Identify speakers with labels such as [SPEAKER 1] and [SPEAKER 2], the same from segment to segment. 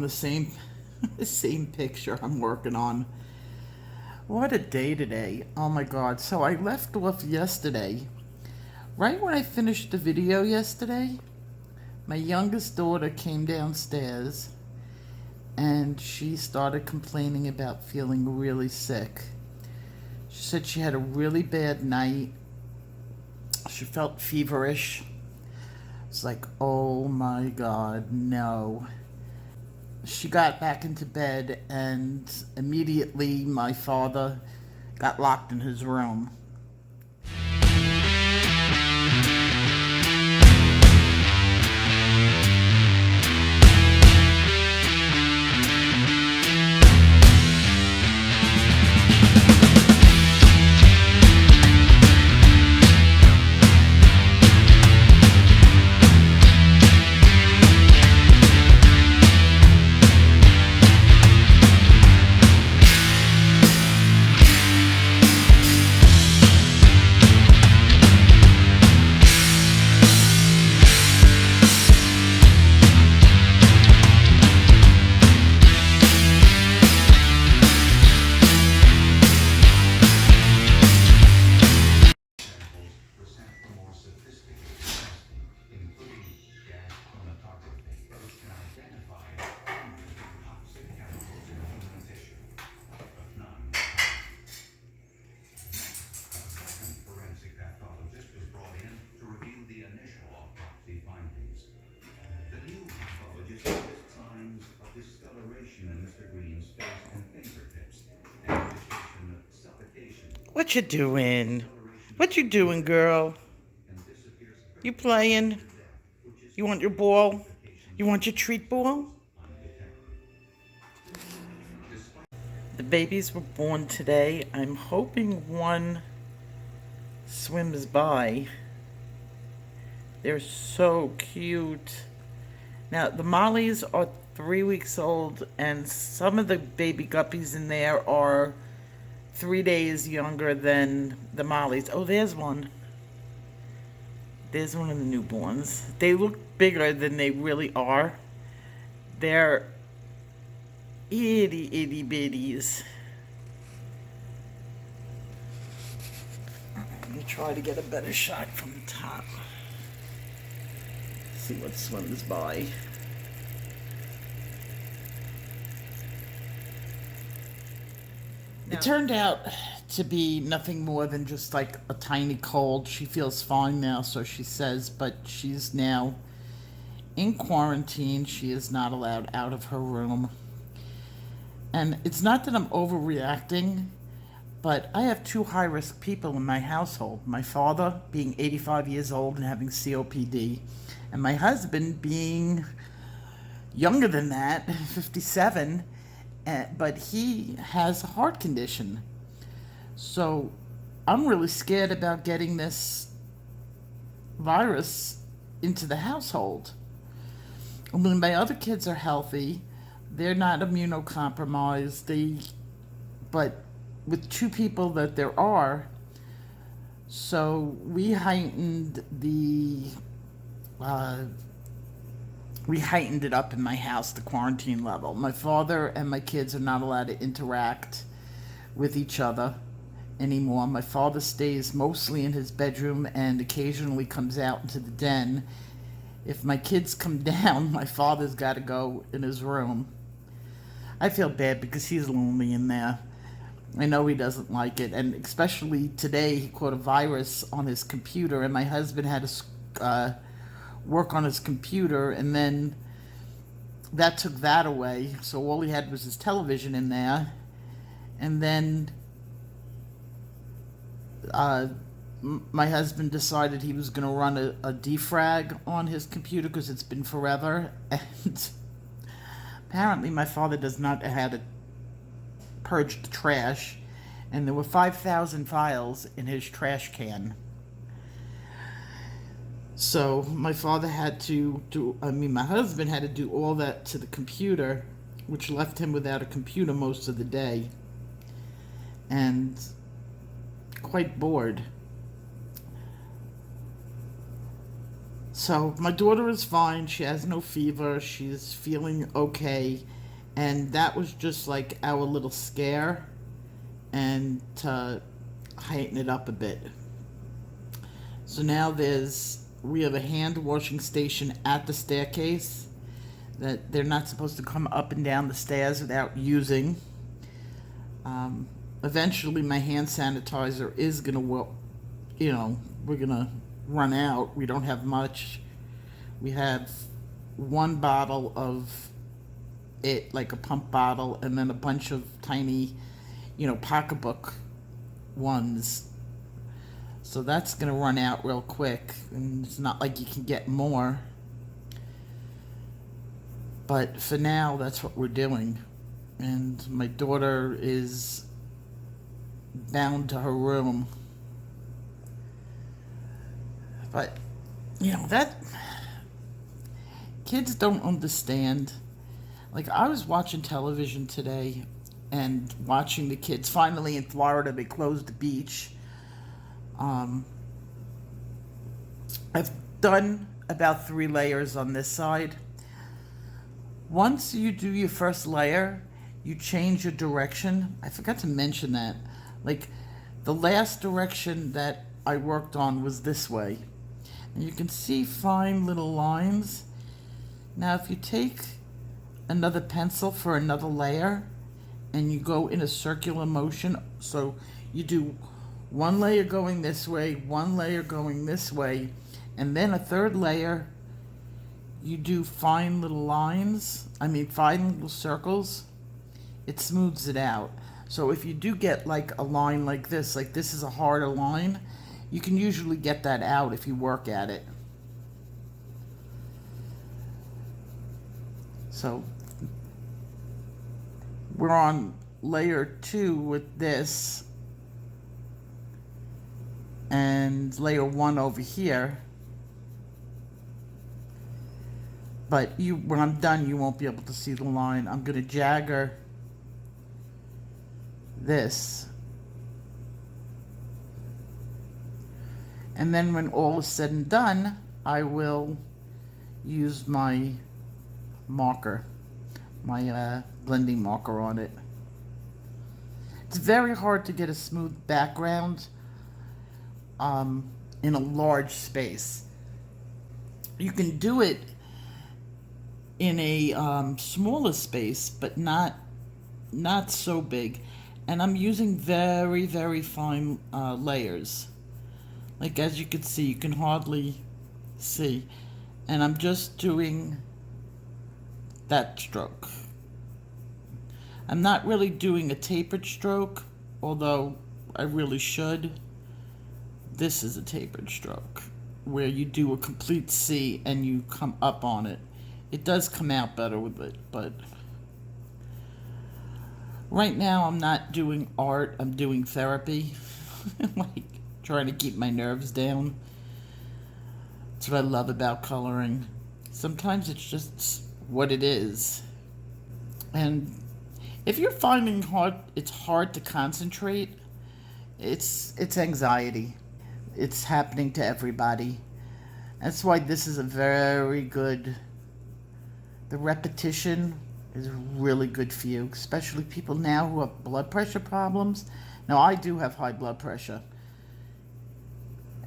[SPEAKER 1] the same the same picture I'm working on. What a day today. Oh my god. So I left off yesterday. Right when I finished the video yesterday, my youngest daughter came downstairs and she started complaining about feeling really sick. She said she had a really bad night. She felt feverish. It's like, oh my god, no. She got back into bed and immediately my father got locked in his room. What you doing? What you doing, girl? You playing? You want your ball? You want your treat ball? The babies were born today. I'm hoping one swims by. They're so cute. Now, the Mollies are 3 weeks old, and some of the baby guppies in there are 3 days younger than the Mollies. Oh, there's one. There's one of the newborns. They look bigger than they really are. They're itty bitties. Let me try to get a better shot from the top. See what swims by. It turned out to be nothing more than just like a tiny cold. She feels fine now, so she says, but she's now in quarantine. She is not allowed out of her room. And it's not that I'm overreacting, but I have two high-risk people in my household. My father being 85 years old and having COPD, and my husband being younger than that, 57, but he has a heart condition. So I'm really scared about getting this virus into the household. I mean, my other kids are healthy. They're not immunocompromised. But with two people that there are, so we heightened it up in my house, the quarantine level. My father and my kids are not allowed to interact with each other anymore. My father stays mostly in his bedroom and occasionally comes out into the den. If my kids come down, my father's got to go in his room. I feel bad because he's lonely in there. I know he doesn't like it, and especially today he caught a virus on his computer, and my husband had to work on his computer, and then that took that away, so all he had was his television in there. And then my husband decided he was going to run a defrag on his computer because it's been forever, and apparently my father does not know how to purge the trash, and there were 5,000 files in his trash can. So my father had to my husband had to do all that to the computer, which left him without a computer most of the day, and quite bored. So my daughter is fine. She has no fever. She's feeling okay. And that was just like our little scare, and to heighten it up a bit. So now we have a hand washing station at the staircase that they're not supposed to come up and down the stairs without using. Eventually my hand sanitizer is gonna, we're gonna run out. We don't have much. We have one bottle of it, like a pump bottle, and then a bunch of tiny, pocketbook ones. So that's gonna run out real quick, and it's not like you can get more. But for now, that's what we're doing. And my daughter is bound to her room. But, that kids don't understand. Like, I was watching television today and watching the kids. Finally, in Florida, they closed the beach. I've done about 3 layers on this side. Once you do your first layer, you change your direction. I forgot to mention that. Like, the last direction that I worked on was this way. And you can see fine little lines. Now, if you take another pencil for another layer and you go in a circular motion, so you do one layer going this way, one layer going this way, and then a third layer, you do fine little fine little circles, it smooths it out. So if you do get like a line like this is a harder line, you can usually get that out if you work at it. So we're on layer 2 with this, and layer 1 over here. But when I'm done, you won't be able to see the line. I'm going to jagger this. And then when all is said and done, I will use my marker, my blending marker on it. It's very hard to get a smooth background in a large space. You can do it in a smaller space, but not so big. And I'm using very, very fine layers. Like, as you can see, you can hardly see. And I'm just doing that stroke. I'm not really doing a tapered stroke, although I really should. This is a tapered stroke, where you do a complete C and you come up on it. It does come out better with it, but right now I'm not doing art, I'm doing therapy. Like, trying to keep my nerves down. That's what I love about coloring. Sometimes it's just what it is. And if you're finding it's hard to concentrate, it's anxiety. It's happening to everybody. That's why this is a very good, the repetition is really good for you, especially people now who have blood pressure problems. Now, I do have high blood pressure,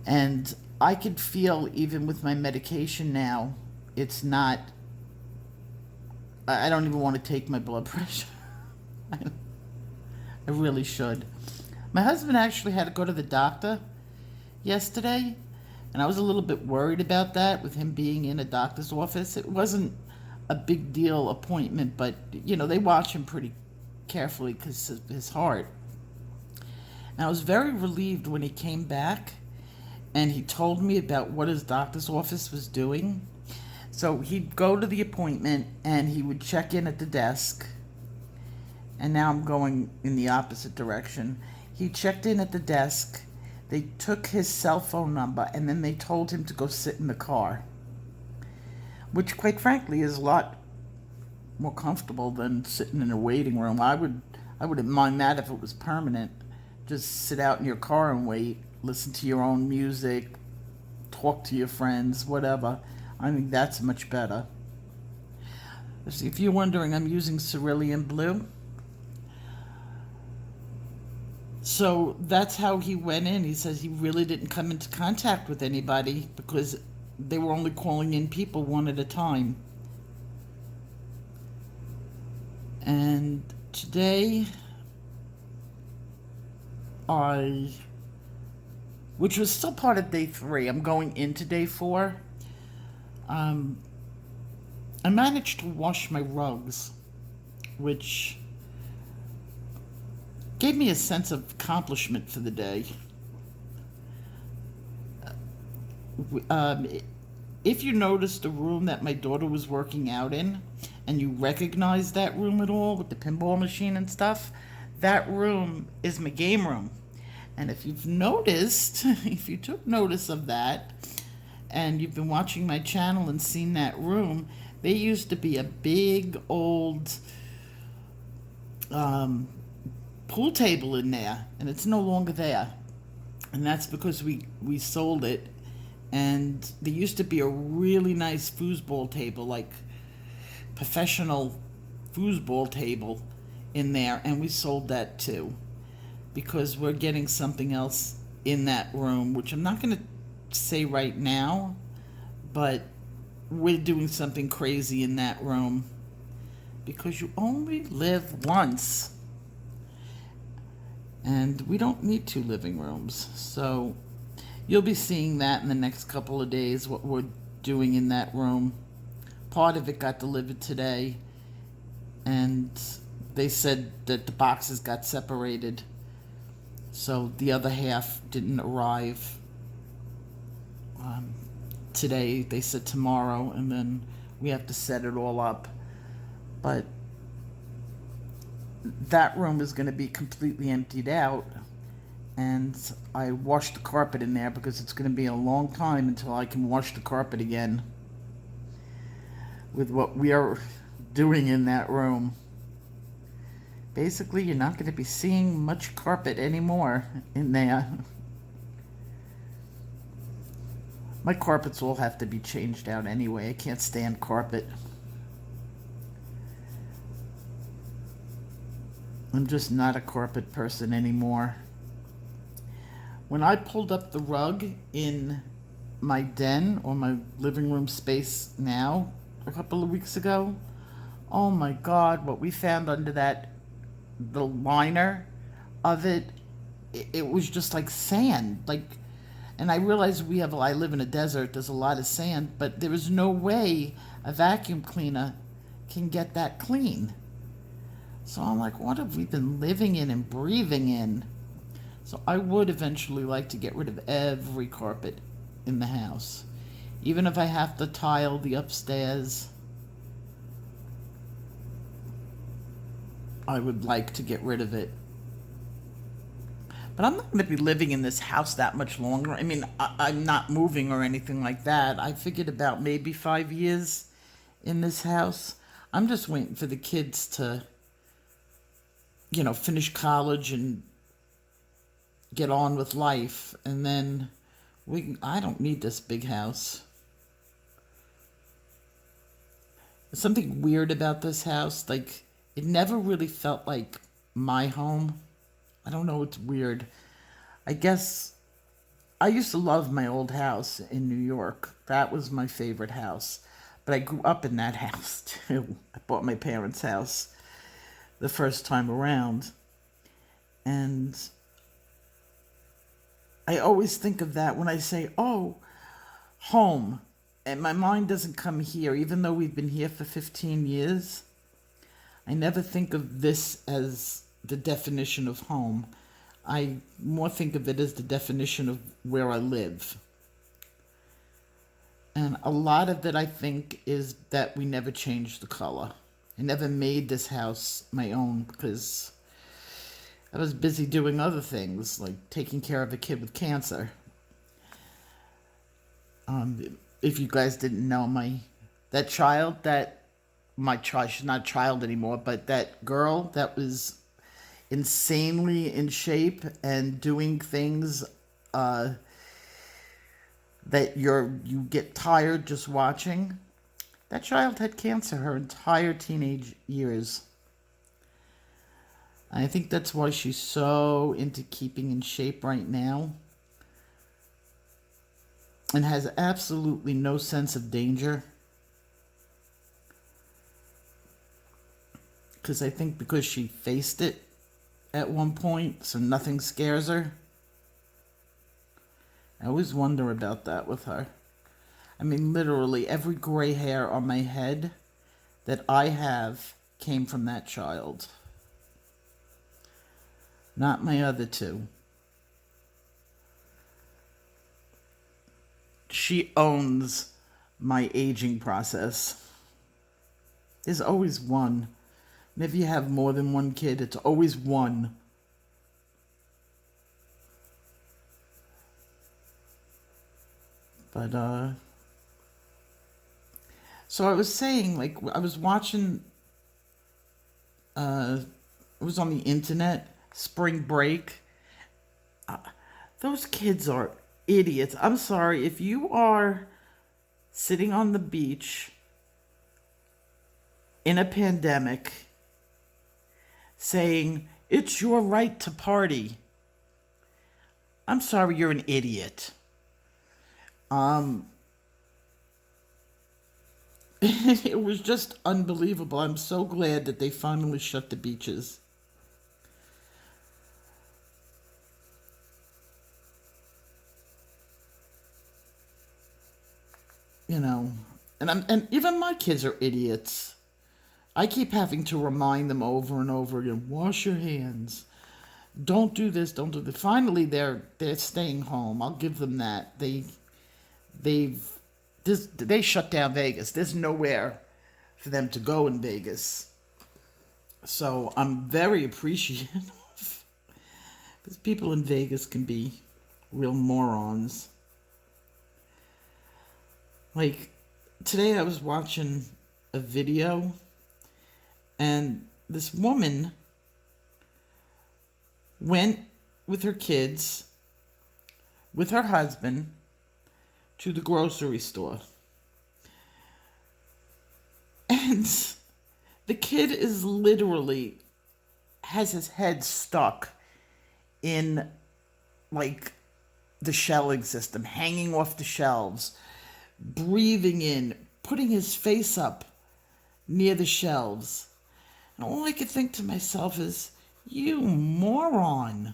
[SPEAKER 1] and I could feel, even with my medication now, it's not, I don't even want to take my blood pressure. I really should. My husband actually had to go to the doctor yesterday, and I was a little bit worried about that, with him being in a doctor's office. It wasn't a big deal appointment, but they watch him pretty carefully because of his heart. And I was very relieved when he came back and he told me about what his doctor's office was doing. So he'd go to the appointment and he would check in at the desk. And now I'm going in the opposite direction. He checked in at the desk. They took his cell phone number and then they told him to go sit in the car, which, quite frankly, is a lot more comfortable than sitting in a waiting room. I wouldn't mind that if it was permanent. Just sit out in your car and wait, listen to your own music, talk to your friends, whatever. I think that's much better. If you're wondering, I'm using cerulean blue. So that's how he went in. He says he really didn't come into contact with anybody because they were only calling in people one at a time. And today, which was still part of day 3, I'm going into day 4. I managed to wash my rugs, which gave me a sense of accomplishment for the day. If you noticed the room that my daughter was working out in, and you recognize that room at all with the pinball machine and stuff, that room is my game room. And if you've noticed, if you took notice of that, and you've been watching my channel and seen that room, there used to be a big old pool table in there, and it's no longer there. And that's because we sold it. And there used to be a really nice foosball table, like professional foosball table in there, and we sold that too because we're getting something else in that room, which I'm not going to say right now, but we're doing something crazy in that room because you only live once, and we don't need 2 living rooms. So you'll be seeing that in the next couple of days, what we're doing in that room. Part of it got delivered today, and they said that the boxes got separated, so the other half didn't arrive today. They said tomorrow, and then we have to set it all up. But that room is going to be completely emptied out, and I washed the carpet in there because it's going to be a long time until I can wash the carpet again with what we are doing in that room. Basically, you're not going to be seeing much carpet anymore in there. My carpets all have to be changed out anyway. I can't stand carpet. I'm just not a carpet person anymore. When I pulled up the rug in my den or my living room space now, a couple of weeks ago, oh my God, what we found under the liner of it was just like sand. And I realize I live in a desert, there's a lot of sand, but there is no way a vacuum cleaner can get that clean. So I'm like, what have we been living in and breathing in? So I would eventually like to get rid of every carpet in the house. Even if I have to tile the upstairs, I would like to get rid of it. But I'm not going to be living in this house that much longer. I mean, I'm not moving or anything like that. I figured about maybe 5 years in this house. I'm just waiting for the kids to, finish college and get on with life. And then I don't need this big house. There's something weird about this house. Like, it never really felt like my home. I don't know, it's weird. I guess I used to love my old house in New York. That was my favorite house. But I grew up in that house too. I bought my parents' house the first time around. And I always think of that when I say, oh, home. And my mind doesn't come here, even though we've been here for 15 years. I never think of this as the definition of home. I more think of it as the definition of where I live. And a lot of it, I think, is that we never changed the color. I never made this house my own because I was busy doing other things, like taking care of a kid with cancer. If you guys didn't know, she's not a child anymore, but that girl that was insanely in shape and doing things that you get tired just watching. That child had cancer her entire teenage years. I think that's why she's so into keeping in shape right now and has absolutely no sense of danger. Because I think because she faced it at one point, so nothing scares her. I always wonder about that with her. I mean, literally, every gray hair on my head that I have came from that child. Not my other two. She owns my aging process. There's always one. And if you have more than one kid, it's always one. But, so I was saying, like, I was watching, it was on the internet, Spring Break. Those kids are idiots. I'm sorry, if you are sitting on the beach in a pandemic saying, it's your right to party, I'm sorry, you're an idiot. It was just unbelievable. I'm so glad that they finally shut the beaches. You know, and even my kids are idiots. I keep having to remind them over and over again, wash your hands. Don't do this, don't do that. Finally they're staying home. I'll give them that. They shut down Vegas. There's nowhere for them to go in Vegas. So I'm very appreciative because people in Vegas can be real morons. Like today I was watching a video and this woman went with her kids, with her husband, to the grocery store. And the kid is literally has his head stuck in like the shelving system, hanging off the shelves, breathing in, putting his face up near the shelves. And all I could think to myself is, you moron.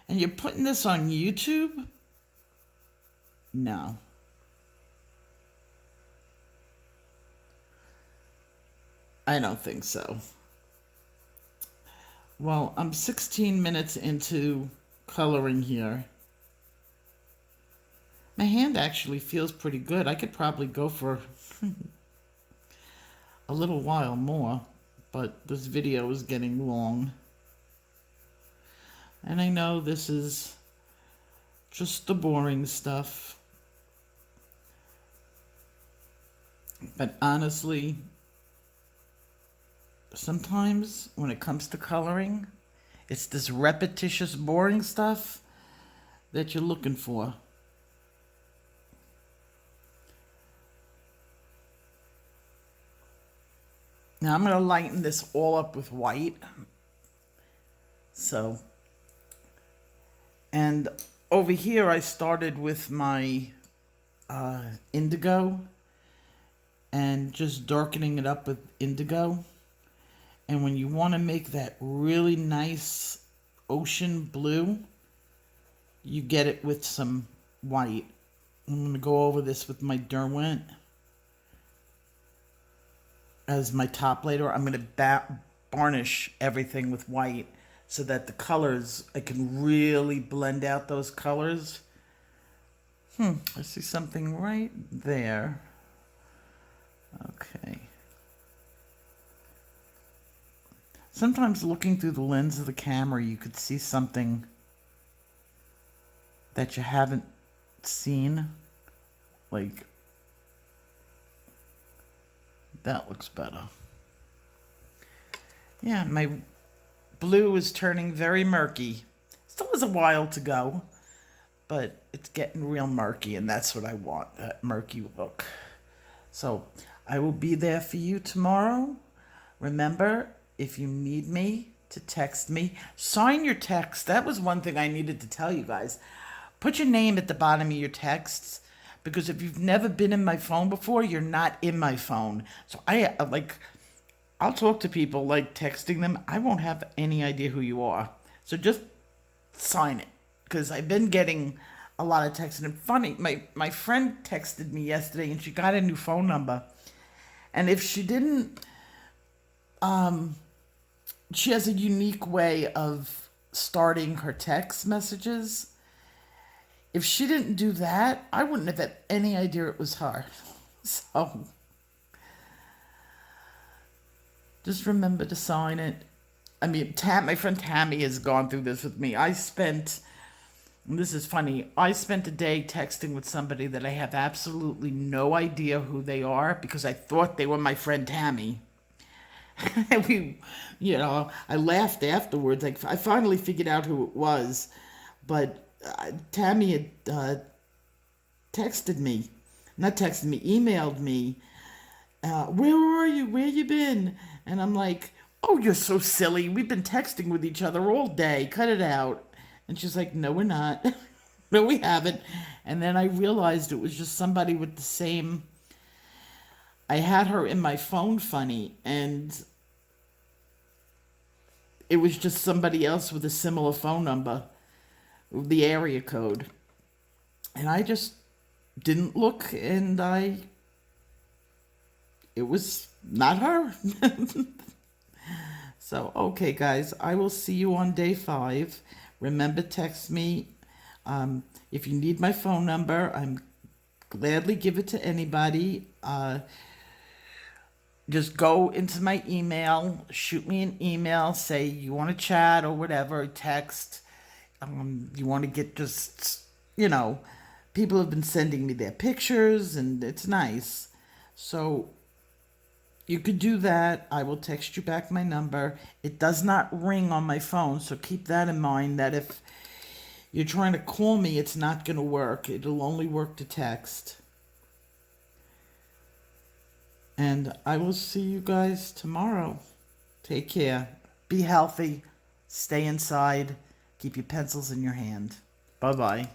[SPEAKER 1] And you're putting this on YouTube? No. I don't think so. Well, I'm 16 minutes into coloring here. My hand actually feels pretty good. I could probably go for a little while more, but this video is getting long. And I know this is just the boring stuff. But honestly, sometimes when it comes to coloring, it's this repetitious, boring stuff that you're looking for. Now I'm going to lighten this all up with white. So, and over here I started with my indigo and just darkening it up with indigo. And when you want to make that really nice ocean blue, you get it with some white. I'm going to go over this with my Derwent as my top layer. I'm going to varnish everything with white so that the colors, I can really blend out those colors. I see something right there. Okay. Sometimes looking through the lens of the camera, you could see something that you haven't seen. Like, that looks better. Yeah, my blue is turning very murky. Still has a while to go, but it's getting real murky, and that's what I want, that murky look. So I will be there for you tomorrow. Remember, if you need me, to text me. Sign your text. That was one thing I needed to tell you guys. Put your name at the bottom of your texts, because if you've never been in my phone before, you're not in my phone. So I'll talk to people like texting them. I won't have any idea who you are. So just sign it, because I've been getting a lot of texts. And funny, my friend texted me yesterday and she got a new phone number. And if she didn't, she has a unique way of starting her text messages. If she didn't do that, I wouldn't have had any idea it was her. So just remember to sign it. I mean, my friend Tammy has gone through this with me. And this is funny, I spent a day texting with somebody that I have absolutely no idea who they are, because I thought they were my friend Tammy. And I laughed afterwards. Like, I finally figured out who it was, but Tammy had emailed me. Where are you? Where you been? And I'm like, oh, you're so silly. We've been texting with each other all day. Cut it out. And she's like, no, we're not. No, we haven't. And then I realized it was just somebody with the same. I had her in my phone funny, and it was just somebody else with a similar phone number, the area code. And I just didn't look, and it was not her. So, okay, guys, I will see you on day 5. Remember, text me. If you need my phone number, I'm gladly give it to anybody. Just go into my email, shoot me an email, say you want to chat or whatever, text. You want to get people have been sending me their pictures, and it's nice. So you could do that. I will text you back my number. It does not ring on my phone, so keep that in mind, that if you're trying to call me, it's not going to work. It'll only work to text. And I will see you guys tomorrow. Take care. Be healthy. Stay inside. Keep your pencils in your hand. Bye-bye.